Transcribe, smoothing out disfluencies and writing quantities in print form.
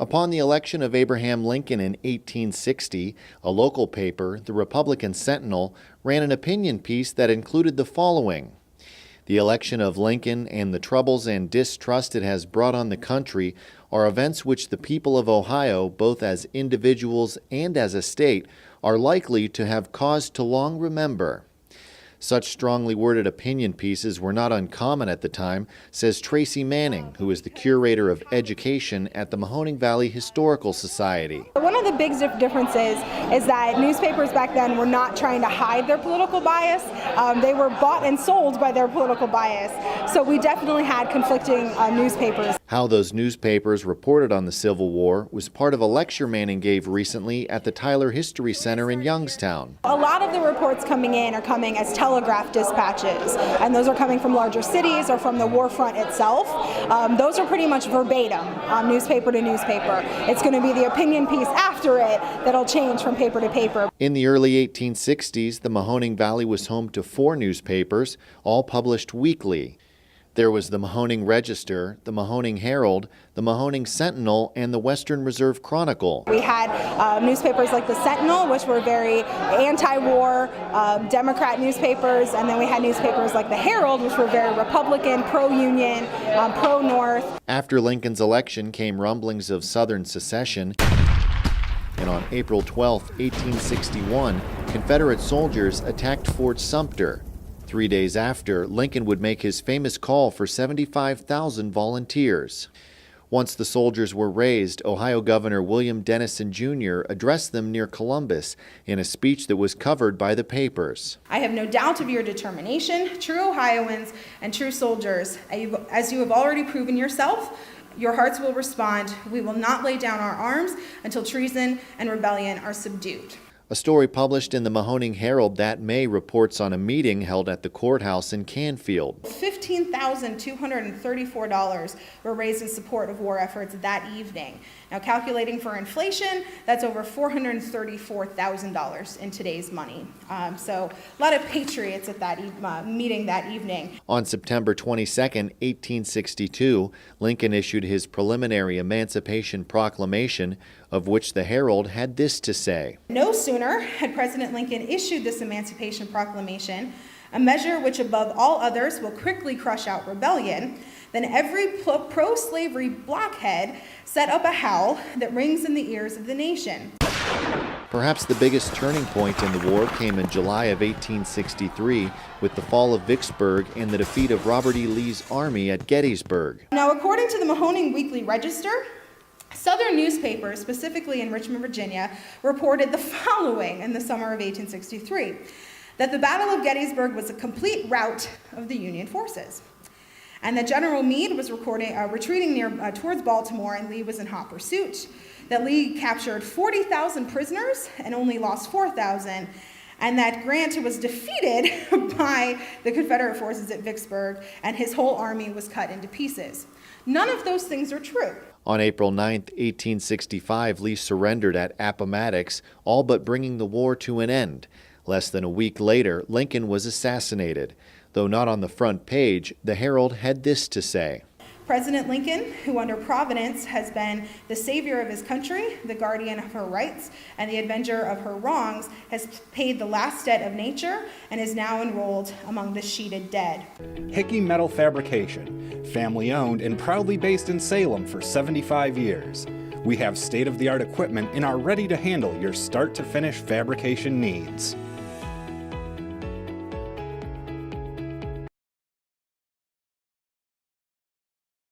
Upon the election of Abraham Lincoln in 1860, a local paper, the Republican Sentinel, ran an opinion piece that included the following: "The election of Lincoln and the troubles and distrust it has brought on the country are events which the people of Ohio, both as individuals and as a state, are likely to have cause to long remember." Such strongly worded opinion pieces were not uncommon at the time, says Tracy Manning, who is the curator of education at the Mahoning Valley Historical Society. One of the big differences is that newspapers back then were not trying to hide their political bias. They were bought and sold by their political bias. So we definitely had conflicting newspapers. How those newspapers reported on the Civil War was part of a lecture Manning gave recently at the Tyler History Center in Youngstown. A lot of the reports coming in are coming as telegraph dispatches, and those are coming from larger cities or from the war front itself. Those are pretty much verbatim, newspaper to newspaper. It's going to be the opinion piece after it that'll change from paper to paper. In the early 1860s, the Mahoning Valley was home to 4 newspapers, all published weekly. There was the Mahoning Register, the Mahoning Herald, the Mahoning Sentinel, and the Western Reserve Chronicle. We had newspapers like the Sentinel, which were very anti-war, Democrat newspapers, and then we had newspapers like the Herald, which were very Republican, pro-Union, pro-North. After Lincoln's election came rumblings of Southern secession, and on April 12, 1861, Confederate soldiers attacked Fort Sumter. 3 days after, Lincoln would make his famous call for 75,000 volunteers. Once the soldiers were raised, Ohio Governor William Dennison Jr. addressed them near Columbus in a speech that was covered by the papers. "I have no doubt of your determination, true Ohioans and true soldiers. As you have already proven yourself, your hearts will respond. We will not lay down our arms until treason and rebellion are subdued." A story published in the Mahoning Herald that May reports on a meeting held at the courthouse in Canfield. $15,234 were raised in support of war efforts that evening. Now, calculating for inflation, that's over $434,000 in today's money. So a lot of patriots at that meeting that evening. On September 22, 1862, Lincoln issued his preliminary Emancipation Proclamation, of which the Herald had this to say: "No sooner had President Lincoln issued this Emancipation Proclamation, a measure which above all others will quickly crush out rebellion, then every pro-slavery blockhead set up a howl that rings in the ears of the nation." Perhaps the biggest turning point in the war came in July of 1863 with the fall of Vicksburg and the defeat of Robert E. Lee's army at Gettysburg. Now, according to the Mahoning Weekly Register, Southern newspapers, specifically in Richmond, Virginia, reported the following in the summer of 1863, that the Battle of Gettysburg was a complete rout of the Union forces, and that General Meade was retreating towards Baltimore, and Lee was in hot pursuit, that Lee captured 40,000 prisoners and only lost 4,000, and that Grant was defeated by the Confederate forces at Vicksburg, and his whole army was cut into pieces. None of those things are true. On April 9, 1865, Lee surrendered at Appomattox, all but bringing the war to an end. Less than a week later, Lincoln was assassinated. Though not on the front page, the Herald had this to say: "President Lincoln, who under Providence has been the savior of his country, the guardian of her rights, and the avenger of her wrongs, has paid the last debt of nature and is now enrolled among the sheeted dead." Hickey Metal Fabrication, family owned and proudly based in Salem for 75 years. We have state-of-the-art equipment and are ready to handle your start-to-finish fabrication needs.